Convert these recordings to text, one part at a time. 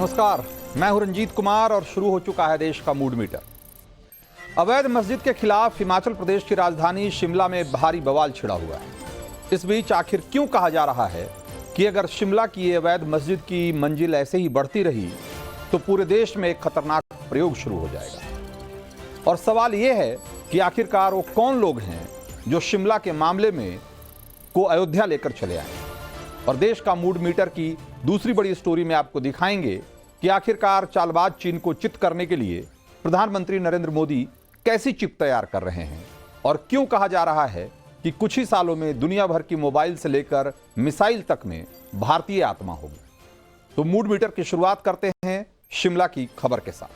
नमस्कार, मैं हूं रंजीत कुमार और शुरू हो चुका है देश का मूड मीटर। अवैध मस्जिद के खिलाफ हिमाचल प्रदेश की राजधानी शिमला में भारी बवाल छिड़ा हुआ है। इस बीच आखिर क्यों कहा जा रहा है कि अगर शिमला की अवैध मस्जिद की मंजिल ऐसे ही बढ़ती रही तो पूरे देश में एक खतरनाक प्रयोग शुरू हो जाएगा। और सवाल यह है कि आखिरकार वो कौन लोग हैं जो शिमला के मामले में को अयोध्या लेकर चले आए। और देश का मूड मीटर की दूसरी बड़ी स्टोरी में आपको दिखाएंगे कि आखिरकार चालबाज चीन को चित करने के लिए प्रधानमंत्री नरेंद्र मोदी कैसी चिप तैयार कर रहे हैं और क्यों कहा जा रहा है कि कुछ ही सालों में दुनिया भर की मोबाइल से लेकर मिसाइल तक में भारतीय आत्मा होगी। तो मूड मीटर की शुरुआत करते हैं शिमला की खबर के साथ।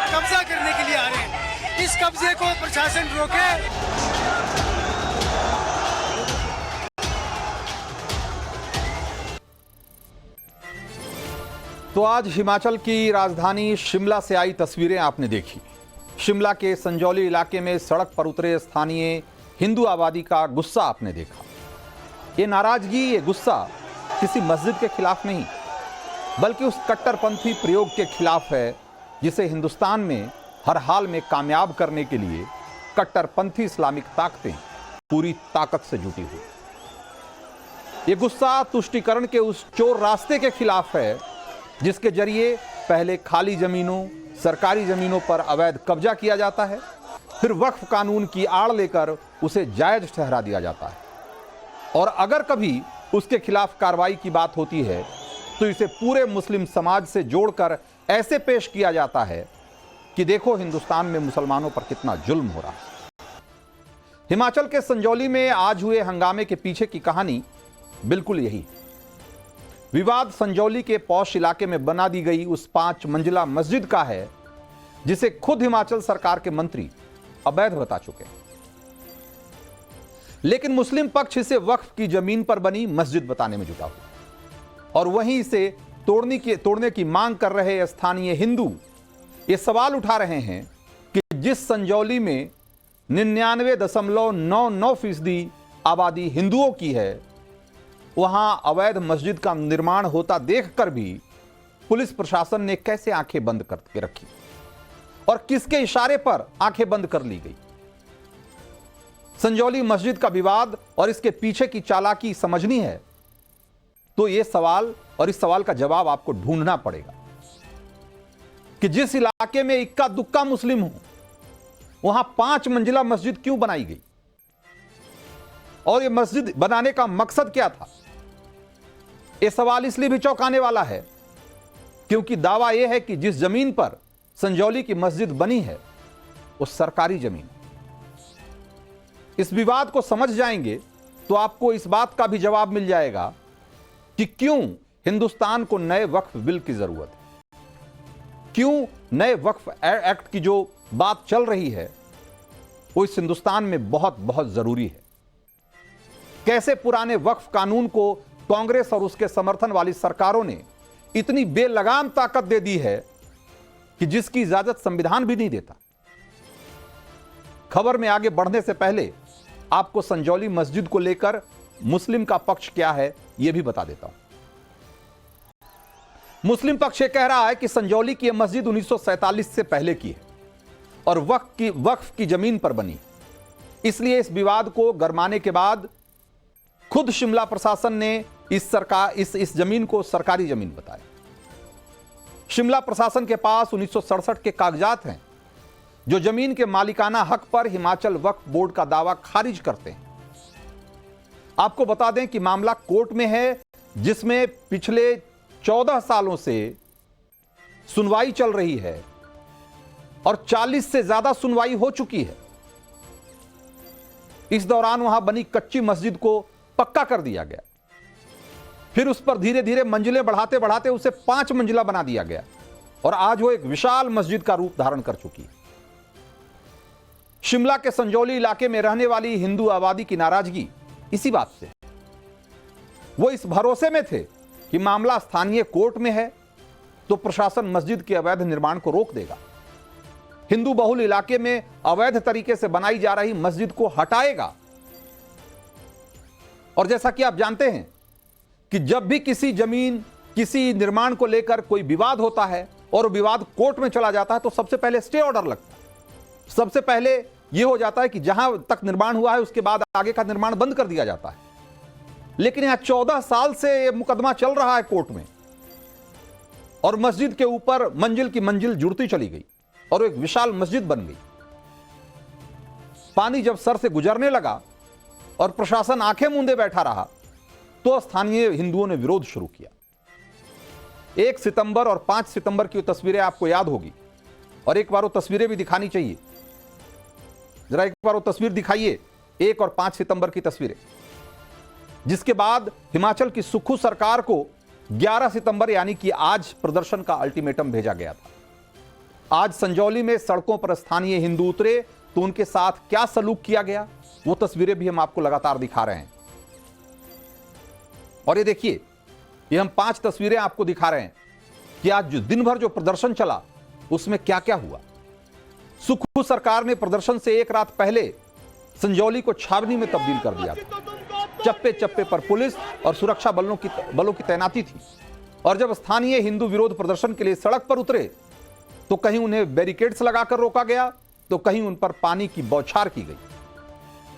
कब्जा करने के लिए आ रहे हैं, इस कब्जे को प्रशासन रोके। तो आज हिमाचल की राजधानी शिमला से आई तस्वीरें आपने देखी। शिमला के संजौली इलाके में सड़क पर उतरे स्थानीय हिंदू आबादी का गुस्सा आपने देखा। ये नाराजगी, ये गुस्सा किसी मस्जिद के खिलाफ नहीं बल्कि उस कट्टरपंथी प्रयोग के खिलाफ है जिसे हिंदुस्तान में हर हाल में कामयाब करने के लिए कट्टरपंथी इस्लामिक ताकतें पूरी ताकत से जुटी हुई। ये गुस्सा तुष्टीकरण के उस चोर रास्ते के खिलाफ है जिसके जरिए पहले खाली जमीनों, सरकारी जमीनों पर अवैध कब्जा किया जाता है, फिर वक्फ कानून की आड़ लेकर उसे जायज ठहरा दिया जाता है और अगर कभी उसके खिलाफ कार्रवाई की बात होती है तो इसे पूरे मुस्लिम समाज से जोड़कर ऐसे पेश किया जाता है कि देखो हिंदुस्तान में मुसलमानों पर कितना जुल्म हो रहा है। हिमाचल के संजौली में आज हुए हंगामे के पीछे की कहानी बिल्कुल यही है। विवाद संजौली के पौष इलाके में बना दी गई उस 5 मंजिला मस्जिद का है जिसे खुद हिमाचल सरकार के मंत्री अवैध बता चुके हैं, लेकिन मुस्लिम पक्ष इसे वक्फ की जमीन पर बनी मस्जिद बताने में जुटा हुआ और वहीं इसे तोड़ने की मांग कर रहे स्थानीय हिंदू ये सवाल उठा रहे हैं कि जिस संजौली में 99.99% आबादी हिंदुओं की है वहां अवैध मस्जिद का निर्माण होता देखकर भी पुलिस प्रशासन ने कैसे आंखें बंद करके रखी और किसके इशारे पर आंखें बंद कर ली गई। संजौली मस्जिद का विवाद और इसके पीछे की चालाकी समझनी है तो यह सवाल और इस सवाल का जवाब आपको ढूंढना पड़ेगा कि जिस इलाके में इक्का दुक्का मुस्लिम हो वहां 5 मंजिला मस्जिद क्यों बनाई गई और यह मस्जिद बनाने का मकसद क्या था। यह सवाल इसलिए भी चौंकाने वाला है क्योंकि दावा यह है कि जिस जमीन पर संजौली की मस्जिद बनी है वो सरकारी जमीन। इस विवाद को समझ जाएंगे तो आपको इस बात का भी जवाब मिल जाएगा कि क्यों हिंदुस्तान को नए वक्फ बिल की जरूरत है, क्यों नए वक्फ एक्ट की जो बात चल रही है वो इस हिंदुस्तान में बहुत बहुत जरूरी है। कैसे पुराने वक्फ कानून को कांग्रेस और उसके समर्थन वाली सरकारों ने इतनी बेलगाम ताकत दे दी है कि जिसकी इजाजत संविधान भी नहीं देता। खबर में आगे बढ़ने से पहले आपको संजौली मस्जिद को लेकर मुस्लिम का पक्ष क्या है यह भी बता देता हूं। मुस्लिम पक्ष यह कह रहा है कि संजौली की यह मस्जिद 1947 से पहले की है और वक्फ की जमीन पर बनी, इसलिए इस विवाद को गरमाने के बाद खुद शिमला प्रशासन ने इस जमीन को सरकारी जमीन बताया। शिमला प्रशासन के पास 1967 के कागजात हैं जो जमीन के मालिकाना हक पर हिमाचल वक्फ बोर्ड का दावा खारिज करते हैं। आपको बता दें कि मामला कोर्ट में है जिसमें पिछले 14 सालों से सुनवाई चल रही है और 40 से ज्यादा सुनवाई हो चुकी है। इस दौरान वहां बनी कच्ची मस्जिद को पक्का कर दिया गया, फिर उस पर धीरे धीरे मंजिलें बढ़ाते बढ़ाते उसे 5 मंजिला बना दिया गया और आज वो एक विशाल मस्जिद का रूप धारण कर चुकी है। शिमला के संजौली इलाके में रहने वाली हिंदू आबादी की नाराजगी इसी बात से। वो इस भरोसे में थे कि मामला स्थानीय कोर्ट में है तो प्रशासन मस्जिद के अवैध निर्माण को रोक देगा, हिंदू बहुल इलाके में अवैध तरीके से बनाई जा रही मस्जिद को हटाएगा। और जैसा कि आप जानते हैं कि जब भी किसी जमीन, किसी निर्माण को लेकर कोई विवाद होता है और विवाद कोर्ट में चला जाता है तो सबसे पहले स्टे ऑर्डर लगता है। सबसे पहले यह हो जाता है कि जहां तक निर्माण हुआ है उसके बाद आगे का निर्माण बंद कर दिया जाता है। लेकिन यहां 14 साल से यह मुकदमा चल रहा है कोर्ट में और मस्जिद के ऊपर मंजिल की मंजिल जुड़ती चली गई और एक विशाल मस्जिद बन गई। पानी जब सर से गुजरने लगा और प्रशासन आंखें मूंदे बैठा रहा तो स्थानीय हिंदुओं ने विरोध शुरू किया। 1 सितंबर और 5 सितंबर की तस्वीरें आपको याद होगी और एक बार वो तस्वीरें भी दिखानी चाहिए। जरा एक बार वो तस्वीर दिखाइए, 1 और 5 सितंबर की तस्वीरें, जिसके बाद हिमाचल की सुक्खू सरकार को 11 सितंबर यानी कि आज प्रदर्शन का अल्टीमेटम भेजा गया था। आज संजौली में सड़कों पर स्थानीय हिंदू उतरे तो उनके साथ क्या सलूक किया गया वो तस्वीरें भी हम आपको लगातार दिखा रहे हैं। और ये देखिए, ये हम 5 तस्वीरें आपको दिखा रहे हैं कि आज जो दिन भर जो प्रदर्शन चला उसमें क्या क्या हुआ। सुक्खू सरकार ने प्रदर्शन से एक रात पहले संजौली को छावनी में तब्दील कर दिया था। चप्पे चप्पे पर पुलिस और सुरक्षा बलों की तैनाती थी और जब स्थानीय हिंदू विरोध प्रदर्शन के लिए सड़क पर उतरे तो कहीं उन्हें बैरिकेड्स लगाकर रोका गया तो कहीं उन पर पानी की बौछार की गई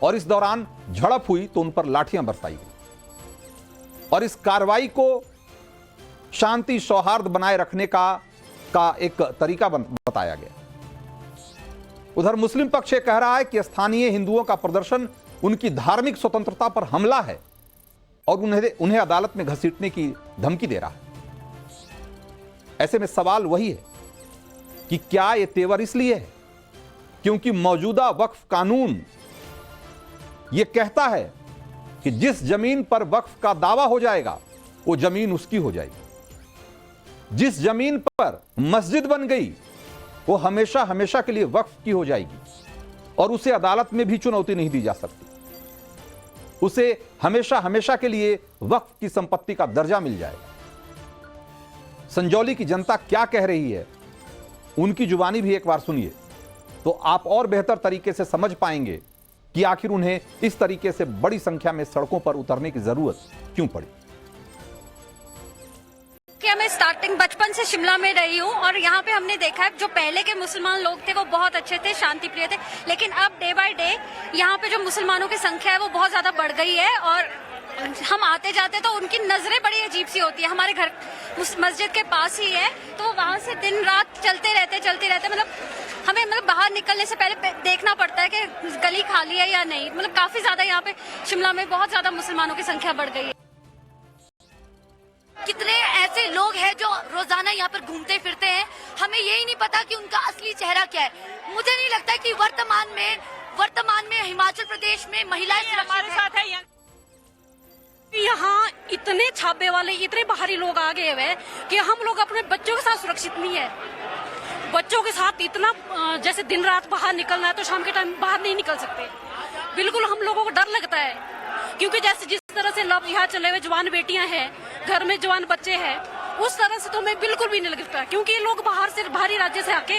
और इस दौरान झड़प हुई तो उन पर लाठियां बरसाई गई। और इस कार्रवाई को शांति सौहार्द बनाए रखने का एक तरीका बताया गया। उधर मुस्लिम पक्ष ये कह रहा है कि स्थानीय हिंदुओं का प्रदर्शन उनकी धार्मिक स्वतंत्रता पर हमला है और उन्हें अदालत में घसीटने की धमकी दे रहा है। ऐसे में सवाल वही है कि क्या यह तेवर इसलिए है क्योंकि मौजूदा वक्फ कानून यह कहता है कि जिस जमीन पर वक्फ का दावा हो जाएगा वो जमीन उसकी हो जाएगी। जिस जमीन पर मस्जिद बन गई वो हमेशा हमेशा के लिए वक्फ की हो जाएगी और उसे अदालत में भी चुनौती नहीं दी जा सकती। उसे हमेशा हमेशा के लिए वक्फ की संपत्ति का दर्जा मिल जाएगा। संजौली की जनता क्या कह रही है उनकी जुबानी भी एक बार सुनिए तो आप और बेहतर तरीके से समझ पाएंगे कि आखिर उन्हें इस तरीके से बड़ी संख्या में सड़कों पर उतरने की जरूरत क्यों पड़ी। कि मैं स्टार्टिंग बचपन से शिमला में रही हूँ और यहाँ पे हमने देखा है जो पहले के मुसलमान लोग थे वो बहुत अच्छे थे, शांति प्रिय थे, लेकिन अब डे बाय डे यहाँ पे जो मुसलमानों की संख्या है वो बहुत ज्यादा बढ़ गई है और हम आते जाते तो उनकी नजरें बड़ी अजीब सी होती है। हमारे घर मस्जिद के पास ही है तो वहां से दिन रात चलते रहते मतलब हमें बाहर निकलने से पहले देखना पड़ता है कि गली खाली है या नहीं। मतलब काफी ज्यादा यहाँ पे शिमला में बहुत ज्यादा मुसलमानों की संख्या बढ़ गई है। कितने ऐसे लोग हैं जो रोजाना यहाँ पर घूमते फिरते हैं, हमें यही नहीं पता कि उनका असली चेहरा क्या है। मुझे नहीं लगता कि वर्तमान में हिमाचल प्रदेश में महिलाएं हमारे साथ है। यहाँ इतने छापे वाले, इतने बाहरी लोग आ गए हुए कि हम लोग अपने बच्चों के साथ सुरक्षित नहीं है। बच्चों के साथ इतना जैसे दिन रात बाहर निकलना है तो शाम के टाइम बाहर नहीं निकल सकते। बिल्कुल हम लोगों को डर लगता है क्योंकि जैसे जिस तरह से लव जिहाद चले हुए जवान बेटियां हैं, घर में जवान बच्चे हैं, उस तरह से तो हमें बिल्कुल भी नहीं लगता क्योंकि ये लोग बाहरी राज्य से आके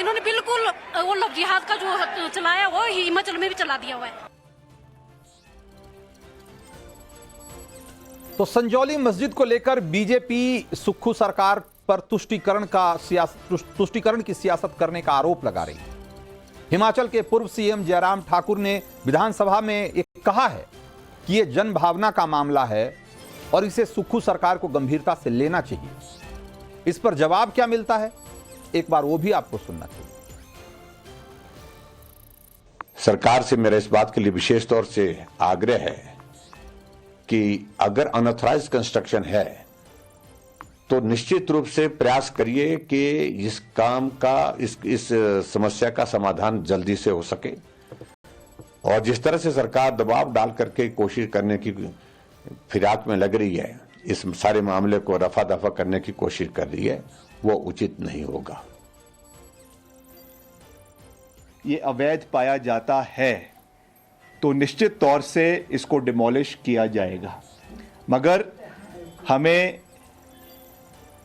इन्होंने बिल्कुल वो लव जिहाद का जो चलाया वो हिमाचल में भी चला दिया हुआ है। तो संजौली मस्जिद को लेकर बीजेपी सुक्खू सरकार पर तुष्टीकरण की सियासत करने का आरोप लगा रही है। हिमाचल के पूर्व सीएम जयराम ठाकुर ने विधानसभा में एक कहा है कि यह जन भावना का मामला है और इसे सुक्खू सरकार को गंभीरता से लेना चाहिए। इस पर जवाब क्या मिलता है एक बार वो भी आपको सुनना चाहिए। सरकार से मेरा इस बात के लिए विशेष तौर से आग्रह है कि अगर अनऑथराइज्ड कंस्ट्रक्शन है तो निश्चित रूप से प्रयास करिए कि इस काम का इस समस्या का समाधान जल्दी से हो सके। और जिस तरह से सरकार दबाव डाल करके कोशिश करने की फिराक में लग रही है, इस सारे मामले को रफा दफा करने की कोशिश कर रही है, वो उचित नहीं होगा। ये अवैध पाया जाता है तो निश्चित तौर से इसको डिमोलिश किया जाएगा। मगर हमें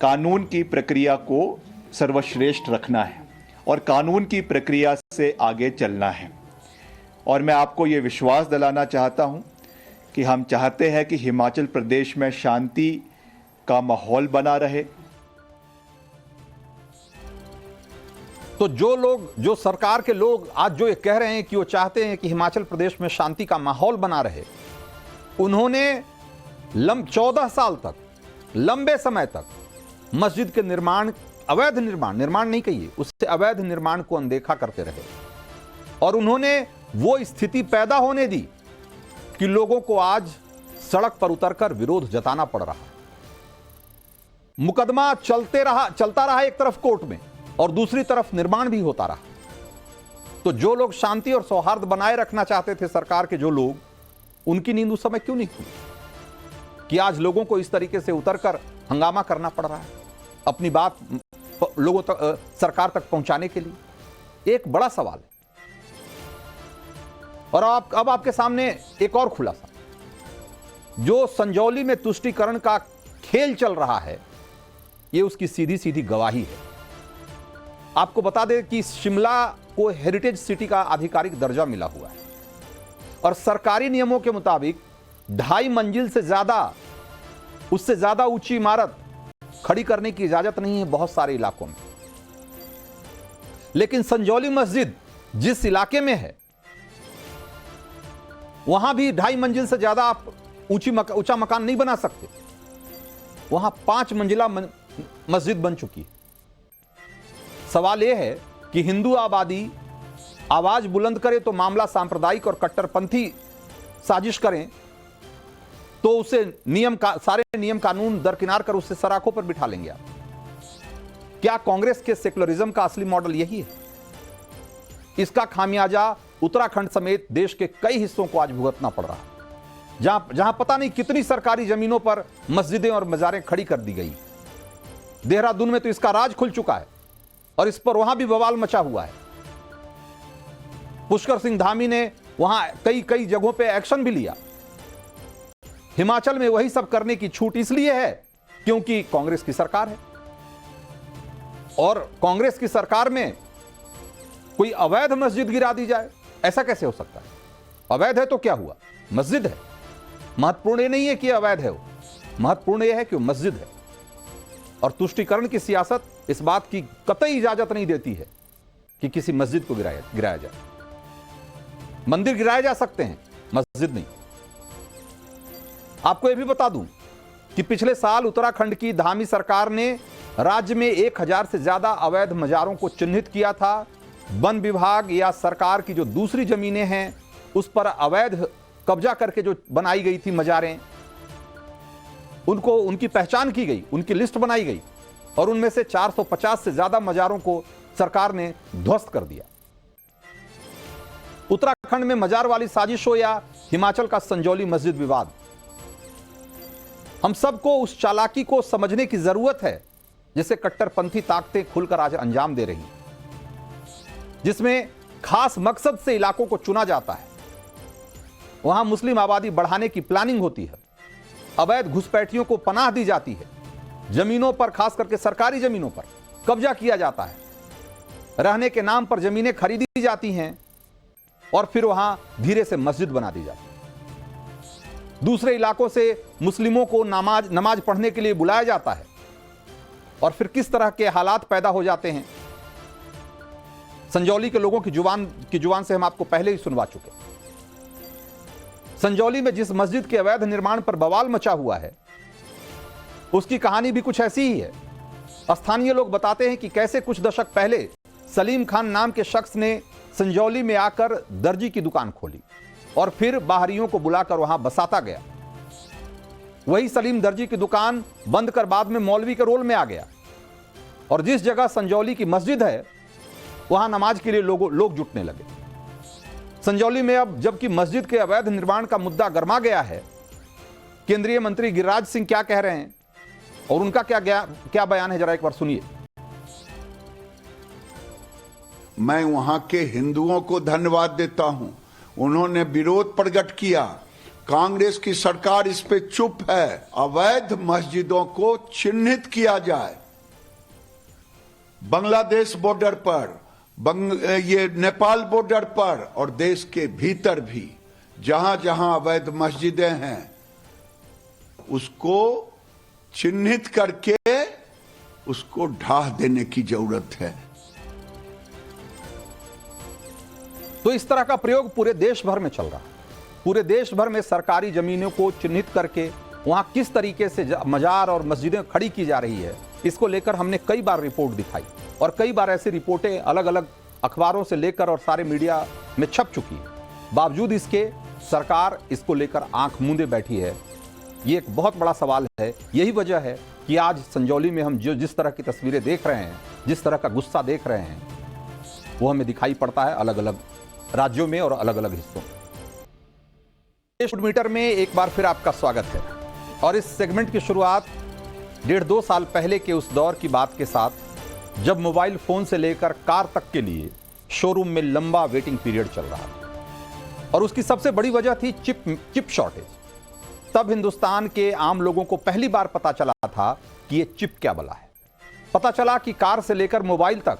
कानून की प्रक्रिया को सर्वश्रेष्ठ रखना है और कानून की प्रक्रिया से आगे चलना है। और मैं आपको ये विश्वास दिलाना चाहता हूँ कि हम चाहते हैं कि हिमाचल प्रदेश में शांति का माहौल बना रहे। तो जो सरकार के लोग आज जो ये कह रहे हैं कि वो चाहते हैं कि हिमाचल प्रदेश में शांति का माहौल बना रहे, उन्होंने 14 साल तक, लंबे समय तक मस्जिद के निर्माण, अवैध निर्माण नहीं कहिए, उससे अवैध निर्माण को अनदेखा करते रहे और उन्होंने वो स्थिति पैदा होने दी कि लोगों को आज सड़क पर उतरकर विरोध जताना पड़ रहा। मुकदमा चलता रहा एक तरफ कोर्ट में और दूसरी तरफ निर्माण भी होता रहा। तो जो लोग शांति और सौहार्द बनाए रखना चाहते थे, सरकार के जो लोग, उनकी नींद उस समय क्यों नहीं खुली कि आज लोगों को इस तरीके से उतरकर हंगामा करना पड़ रहा है अपनी बात लोगों तक, सरकार तक पहुंचाने के लिए? एक बड़ा सवाल है। और अब आपके सामने एक और खुलासा, जो संजौली में तुष्टीकरण का खेल चल रहा है, यह उसकी सीधी सीधी गवाही है। आपको बता दें कि शिमला को हेरिटेज सिटी का आधिकारिक दर्जा मिला हुआ है और सरकारी नियमों के मुताबिक 2.5 मंजिल से ज्यादा, उससे ज्यादा ऊंची इमारत खड़ी करने की इजाजत नहीं है बहुत सारे इलाकों में। लेकिन संजौली मस्जिद जिस इलाके में है, वहां भी 2.5 मंजिल से ज्यादा आप ऊंचा मकान नहीं बना सकते। वहां 5 मंजिला मस्जिद बन चुकी है। सवाल यह है कि हिंदू आबादी आवाज बुलंद करे तो मामला सांप्रदायिक और कट्टरपंथी साजिश करें तो उसे सारे नियम कानून दरकिनार कर उसे सराखों पर बिठा लेंगे आप। क्या कांग्रेस के सेकुलरिज्म का असली मॉडल यही है? इसका खामियाजा उत्तराखंड समेत देश के कई हिस्सों को आज भुगतना पड़ रहा है, जहां पता नहीं कितनी सरकारी जमीनों पर मस्जिदें और मजारें खड़ी कर दी गई। देहरादून में तो इसका राज खुल चुका है और इस पर वहां भी बवाल मचा हुआ है। पुष्कर सिंह धामी ने वहां कई जगहों पे एक्शन भी लिया। हिमाचल में वही सब करने की छूट इसलिए है क्योंकि कांग्रेस की सरकार है और कांग्रेस की सरकार में कोई अवैध मस्जिद गिरा दी जाए, ऐसा कैसे हो सकता है? अवैध है तो क्या हुआ, मस्जिद है। महत्वपूर्ण यह नहीं है कि अवैध है, वो महत्वपूर्ण यह है कि वो मस्जिद है। और तुष्टीकरण की सियासत इस बात की कतई इजाजत नहीं देती है कि किसी मस्जिद को गिराया जाए। मंदिर गिराए जा सकते हैं, मस्जिद नहीं। आपको यह भी बता दूं कि पिछले साल उत्तराखंड की धामी सरकार ने राज्य में 1000 से ज्यादा अवैध मजारों को चिन्हित किया था। वन विभाग या सरकार की जो दूसरी जमीनें हैं उस पर अवैध कब्जा करके जो बनाई गई थी मजारें, उनकी पहचान की गई, उनकी लिस्ट बनाई गई और उनमें से 450 से ज्यादा मजारों को सरकार ने ध्वस्त कर दिया। उत्तराखंड में मजार वाली साजिश हो या हिमाचल का संजौली मस्जिद विवाद, हम सबको उस चालाकी को समझने की जरूरत है जिसे कट्टरपंथी ताकतें खुलकर आज अंजाम दे रही, जिसमें खास मकसद से इलाकों को चुना जाता है। वहां मुस्लिम आबादी बढ़ाने की प्लानिंग होती है, अवैध घुसपैठियों को पनाह दी जाती है, जमीनों पर, खास करके सरकारी जमीनों पर कब्जा किया जाता है, रहने के नाम पर जमीनें खरीदी जाती हैं और फिर वहां धीरे से मस्जिद बना दी जाती है। दूसरे इलाकों से मुस्लिमों को नमाज पढ़ने के लिए बुलाया जाता है और फिर किस तरह के हालात पैदा हो जाते हैं, संजौली के लोगों की जुबान से हम आपको पहले ही सुनवा चुके। संजौली में जिस मस्जिद के अवैध निर्माण पर बवाल मचा हुआ है, उसकी कहानी भी कुछ ऐसी ही है। स्थानीय लोग बताते हैं कि कैसे कुछ दशक पहले सलीम खान नाम के शख्स ने संजौली में आकर दर्जी की दुकान खोली और फिर बाहरियों को बुलाकर वहां बसाता गया। वही सलीम दर्जी की दुकान बंद कर बाद में मौलवी के रोल में आ गया और जिस जगह संजौली की मस्जिद है वहां नमाज के लिए लोग जुटने लगे। संजौली में अब जबकि मस्जिद के अवैध निर्माण का मुद्दा गर्मा गया है, केंद्रीय मंत्री गिरिराज सिंह क्या कह रहे हैं और उनका क्या बयान है, जरा एक बार सुनिए। मैं वहां के हिंदुओं को धन्यवाद देता हूं, उन्होंने विरोध प्रकट किया कांग्रेस की सरकार इस पे चुप है। अवैध मस्जिदों को चिन्हित किया जाए। बांग्लादेश बॉर्डर पर, ये नेपाल बॉर्डर पर और देश के भीतर भी जहां जहां अवैध मस्जिदें हैं उसको चिन्हित करके उसको ढाह देने की जरूरत है। तो इस तरह का प्रयोग पूरे देश भर में चल रहा है। पूरे देश भर में सरकारी जमीनों को चिन्हित करके वहां किस तरीके से मजार और मस्जिदें खड़ी की जा रही है, इसको लेकर हमने कई बार रिपोर्ट दिखाई और कई बार ऐसी रिपोर्टें अलग अलग अखबारों से लेकर और सारे मीडिया में छप चुकी है। बावजूद इसके सरकार इसको लेकर आंख मूंदे बैठी है। ये एक बहुत बड़ा सवाल है। यही वजह है कि आज संजौली में हम जिस तरह की तस्वीरें देख रहे हैं, जिस तरह का गुस्सा देख रहे हैं, वो हमें दिखाई पड़ता है अलग अलग राज्यों में और अलग अलग हिस्सों में। फुट मीटर में एक बार फिर आपका स्वागत है और इस सेगमेंट की शुरुआत 1.5-2 साल पहले के उस दौर की बात के साथ, जब मोबाइल फोन से लेकर कार तक के लिए शोरूम में लंबा वेटिंग पीरियड चल रहा था और उसकी सबसे बड़ी वजह थी चिप शॉर्टेज। तब हिंदुस्तान के आम लोगों को पहली बार पता चला था कि ये चिप क्या बला है। पता चला कि कार से लेकर मोबाइल तक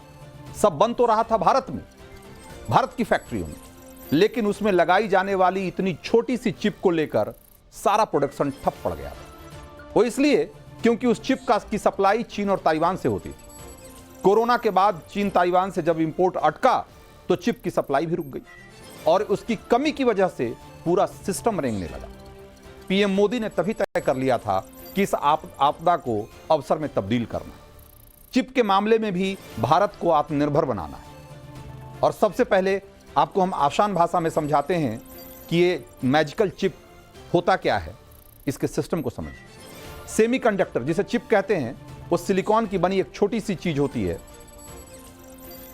सब बन तो रहा था भारत में, भारत की फैक्ट्रियों में, लेकिन उसमें लगाई जाने वाली इतनी छोटी सी चिप को लेकर सारा प्रोडक्शन ठप पड़ गया था। वो इसलिए क्योंकि उस चिप की सप्लाई चीन और ताइवान से होती थी। कोरोना के बाद चीन ताइवान से जब इंपोर्ट अटका तो चिप की सप्लाई भी रुक गई और उसकी कमी की वजह से पूरा सिस्टम रेंगने लगा। पीएम मोदी ने तभी तय कर लिया था कि इस आपदा को अवसर में तब्दील करना है। चिप के मामले में भी भारत को आत्मनिर्भर बनाना है और सबसे पहले आपको हम आसान भाषा में समझाते हैं कि ये मैजिकल चिप होता क्या है, इसके सिस्टम को समझिए। सेमीकंडक्टर जिसे चिप कहते हैं, वो सिलिकॉन की बनी एक छोटी सी चीज होती है।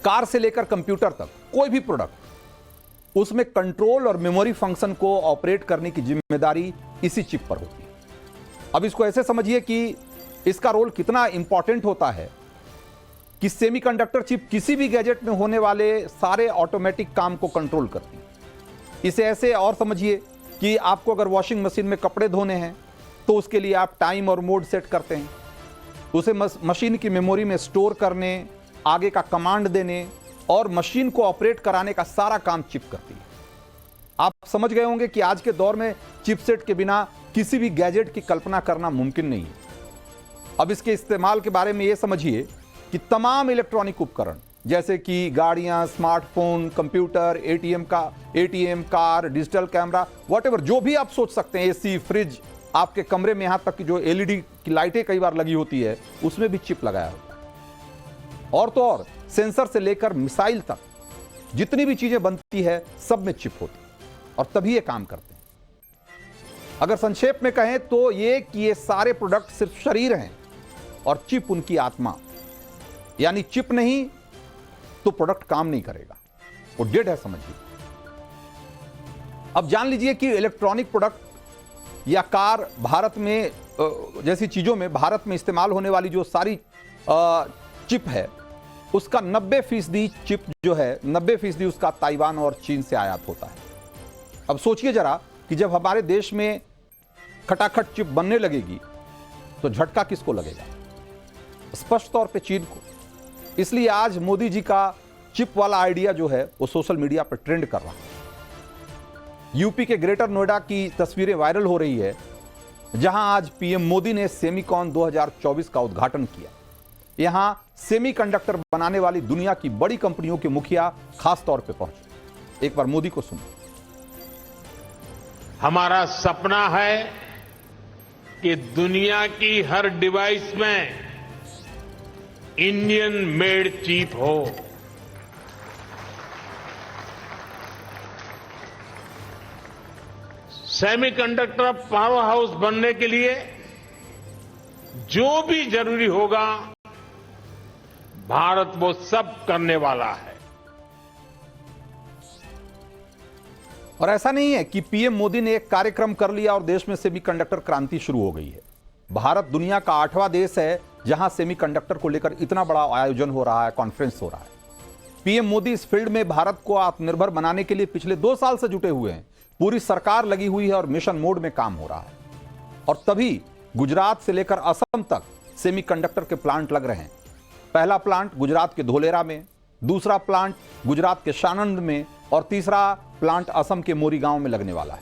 कार से लेकर कंप्यूटर तक कोई भी प्रोडक्ट, उसमें कंट्रोल और मेमोरी फंक्शन को ऑपरेट करने की जिम्मेदारी इसी चिप पर होती है। अब इसको ऐसे समझिए कि इसका रोल कितना इंपॉर्टेंट होता है कि सेमीकंडक्टर चिप किसी भी गैजेट में होने वाले सारे ऑटोमेटिक काम को कंट्रोल करती है। इसे ऐसे और समझिए कि आपको अगर वॉशिंग मशीन में कपड़े धोने हैं तो उसके लिए आप टाइम और मोड सेट करते हैं, उसे मशीन की मेमोरी में स्टोर करने, आगे का कमांड देने और मशीन को ऑपरेट कराने का सारा काम चिप करती है। आप समझ गए होंगे कि आज के दौर में चिपसेट के बिना किसी भी गैजेट की कल्पना करना मुमकिन नहीं है। अब इसके इस्तेमाल के बारे में यह समझिए कि तमाम इलेक्ट्रॉनिक उपकरण जैसे कि गाड़ियां, smartphone, computer, ATM, car, digital camera, whatever, जो भी आप सोच सकते हैं, एसी, फ्रिज, आपके कमरे में यहां तक कि जो एलईडी की लाइटें कई बार लगी होती है उसमें भी चिप लगाया होता है। और तो और सेंसर से लेकर मिसाइल तक जितनी भी चीजें बनती है सब में चिप होती है और तभी ये काम करते हैं। अगर संक्षेप में कहें तो ये सारे प्रोडक्ट सिर्फ शरीर हैं और चिप उनकी आत्मा, यानी चिप नहीं तो प्रोडक्ट काम नहीं करेगा, वो डेड है समझिए। अब जान लीजिए कि इलेक्ट्रॉनिक प्रोडक्ट या कार भारत में जैसी चीजों में भारत में इस्तेमाल होने वाली जो सारी चिप है उसका 90% चिप जो है 90% उसका ताइवान और चीन से आयात होता है। अब सोचिए जरा कि जब हमारे देश में खटाखट चिप बनने लगेगी तो झटका किसको लगेगा? स्पष्ट तौर पे चीन को। इसलिए आज मोदी जी का चिप वाला आइडिया जो है वो सोशल मीडिया पर ट्रेंड कर रहा है। यूपी के ग्रेटर नोएडा की तस्वीरें वायरल हो रही है जहां आज पीएम मोदी ने सेमीकॉन 2024 का उद्घाटन किया। यहां सेमीकंडक्टर बनाने वाली दुनिया की बड़ी कंपनियों के मुखिया खास तौर पे पहुंचे। एक बार मोदी को सुनो। हमारा सपना है कि दुनिया की हर डिवाइस में इंडियन मेड चिप हो। सेमीकंडक्टर पावर हाउस बनने के लिए जो भी जरूरी होगा भारत वो सब करने वाला है। और ऐसा नहीं है कि पीएम मोदी ने एक कार्यक्रम कर लिया और देश में सेमीकंडक्टर क्रांति शुरू हो गई है। भारत दुनिया का 8वां देश है जहां सेमीकंडक्टर को लेकर इतना बड़ा आयोजन हो रहा है, कॉन्फ्रेंस हो रहा है। पीएम मोदी इस फील्ड में भारत को आत्मनिर्भर बनाने के लिए पिछले 2 साल से जुटे हुए हैं। पूरी सरकार लगी हुई है और मिशन मोड में काम हो रहा है। और तभी गुजरात से लेकर असम तक सेमीकंडक्टर के प्लांट लग रहे हैं। पहला प्लांट गुजरात के धोलेरा में, दूसरा प्लांट गुजरात के सानंद में और तीसरा प्लांट असम के मोरीगांव में लगने वाला है।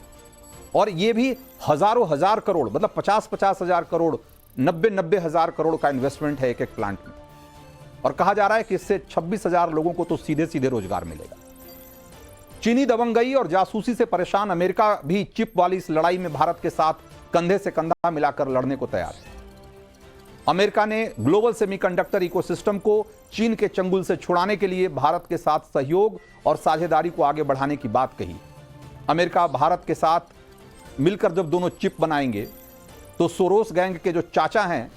और यह भी हजारों हजार करोड़, मतलब 50-50 हजार करोड़, 90-90 हजार करोड़ का इन्वेस्टमेंट है एक एक प्लांट में। और कहा जा रहा है कि इससे 26,000 लोगों को तो सीधे सीधे रोजगार मिलेगा। चीनी दबंगई और जासूसी से परेशान अमेरिका भी चिप वाली इस लड़ाई में भारत के साथ कंधे से कंधा मिलाकर लड़ने को तैयार है। अमेरिका ने ग्लोबल सेमीकंडक्टर इकोसिस्टम को चीन के चंगुल से छुड़ाने के लिए भारत के साथ सहयोग और साझेदारी को आगे बढ़ाने की बात कही। अमेरिका भारत के साथ मिलकर जब दोनों चिप बनाएंगे तो सोरोस गैंग के जो चाचा हैं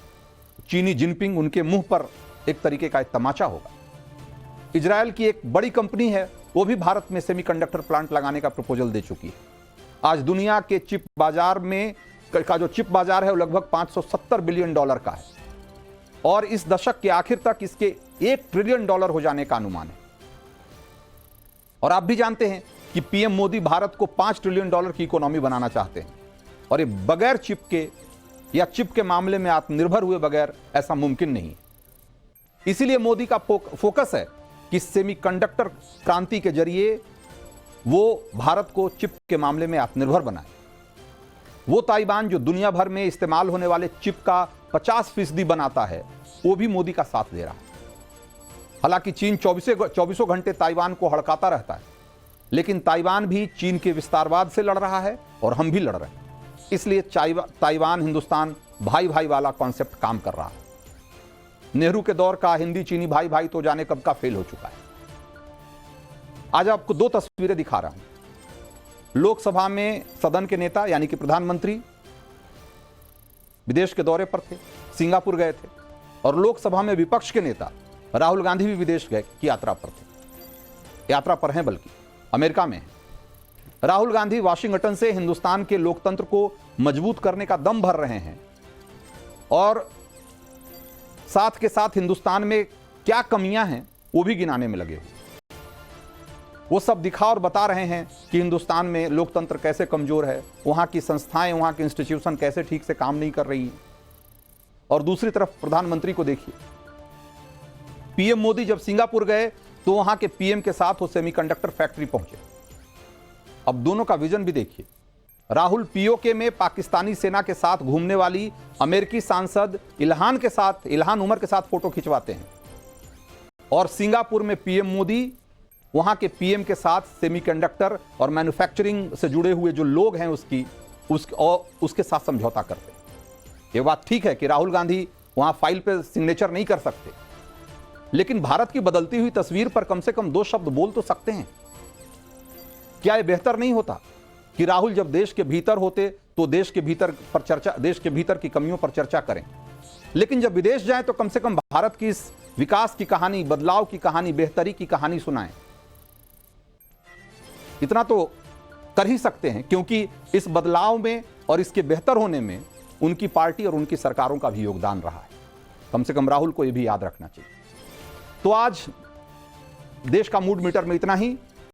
चीनी जिनपिंग, उनके मुंह पर एक तरीके का एक तमाचा होगा। इजराइल की एक बड़ी कंपनी है, वो भी भारत में सेमीकंडक्टर प्लांट लगाने का प्रपोजल दे चुकी है। आज दुनिया के चिप बाजार में का जो चिप बाजार है वो लगभग $570 बिलियन का है और इस दशक के आखिर तक इसके $1 ट्रिलियन हो जाने का अनुमान है। और आप भी जानते हैं कि पीएम मोदी भारत को $5 ट्रिलियन की इकोनॉमी बनाना चाहते हैं और ये बगैर चिप के या चिप के मामले में आत्मनिर्भर हुए बगैर ऐसा मुमकिन नहीं है। इसीलिए मोदी का फोकस है कि सेमीकंडक्टर क्रांति के जरिए वो भारत को चिप के मामले में आत्मनिर्भर बनाए। वो ताइवान जो दुनिया भर में इस्तेमाल होने वाले चिप का 50% बनाता है, वो भी मोदी का साथ दे रहा है। हालांकि चीन 24 घंटे ताइवान को हड़काता रहता है, लेकिन ताइवान भी चीन के विस्तारवाद से लड़ रहा है और हम भी लड़ रहे हैं। इसलिए ताइवान हिंदुस्तान भाई भाई वाला कॉन्सेप्ट काम कर रहा है। नेहरू के दौर का हिंदी चीनी भाई भाई तो जाने कब का फेल हो चुका है। आज आपको 2 तस्वीरें दिखा रहा हूं। लोकसभा में सदन के नेता यानी कि प्रधानमंत्री विदेश के दौरे पर थे, सिंगापुर गए थे, और लोकसभा में विपक्ष के नेता राहुल गांधी भी विदेश गए की यात्रा पर थे, यात्रा पर हैं, बल्कि अमेरिका में हैं। राहुल गांधी वाशिंगटन से हिंदुस्तान के लोकतंत्र को मजबूत करने का दम भर रहे हैं और साथ के साथ हिंदुस्तान में क्या कमियां हैं वो भी गिनाने में लगे हुए। वो सब दिखा और बता रहे हैं कि हिंदुस्तान में लोकतंत्र कैसे कमजोर है, वहां की संस्थाएं, वहां की इंस्टीट्यूशन कैसे ठीक से काम नहीं कर रही हैं। और दूसरी तरफ प्रधानमंत्री को देखिए, पीएम मोदी जब सिंगापुर गए तो वहां के पीएम के साथ वो सेमीकंडक्टर फैक्ट्री पहुंचे। अब दोनों का विजन भी देखिए। राहुल पीओके में पाकिस्तानी सेना के साथ घूमने वाली अमेरिकी सांसद इल्हान उमर के साथ फोटो खिंचवाते हैं, और सिंगापुर में पीएम मोदी वहां के पीएम के साथ सेमीकंडक्टर और मैन्युफैक्चरिंग से जुड़े हुए जो लोग हैं उसके साथ समझौता करते हैं। ये बात ठीक है कि राहुल गांधी वहां फाइल पे सिग्नेचर नहीं कर सकते, लेकिन भारत की बदलती हुई तस्वीर पर कम से कम 2 शब्द बोल तो सकते हैं। क्या यह बेहतर नहीं होता कि राहुल जब देश के भीतर होते तो देश के भीतर की कमियों पर चर्चा करें, लेकिन जब विदेश जाएं तो कम से कम भारत की इस विकास की कहानी, बदलाव की कहानी, बेहतरी की कहानी सुनाएं। इतना तो कर ही सकते हैं, क्योंकि इस बदलाव में और इसके बेहतर होने में उनकी पार्टी और उनकी सरकारों का भी योगदान रहा है। कम से कम राहुल को यह भी याद रखना चाहिए। तो आज देश का मूड मीटर में इतना ही।